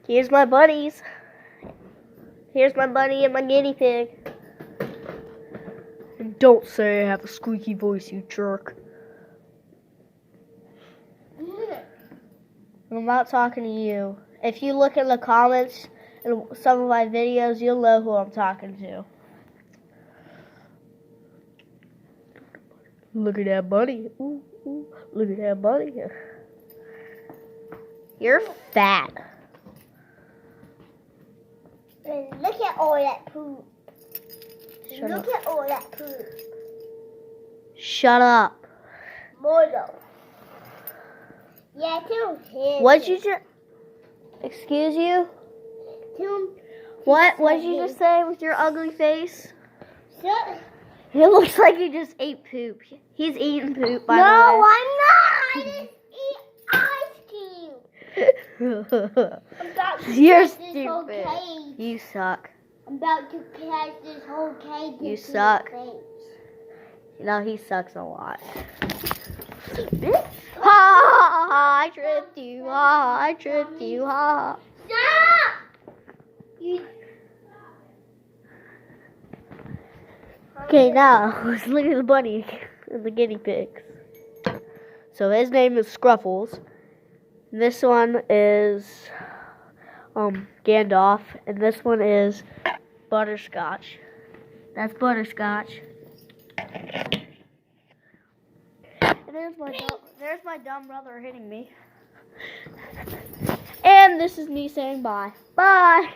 Here's my buddies. Here's my buddy and my guinea pig. And don't say I have a squeaky voice, you jerk. I'm not talking to you. If you look in the comments in some of my videos, you'll know who I'm talking to. Look at that buddy. Ooh, ooh. Look at that buddy. You're fat. And look at all that poop. Shut Look up. at all that poop. Shut up. More though. Yeah, What'd you just... Excuse you? What did you just say with your ugly face? Shut. It looks like you just ate poop. He's eating poop, by the way. No, I'm not. I just eat ice cream. I'm about to You're catch this whole stupid. cage. You suck. I'm about to catch this whole cage. You into suck. his face. No, he sucks a lot. Ha ha ha! I tripped you. Ha ha! I tripped you. Ha ha! Stop! You. Okay, now let's look at the bunny and the guinea pigs. So his name is Scruffles. This one is Gandalf, and this one is Butterscotch. That's Butterscotch. And there's my dumb brother hitting me. And this is me saying bye. Bye.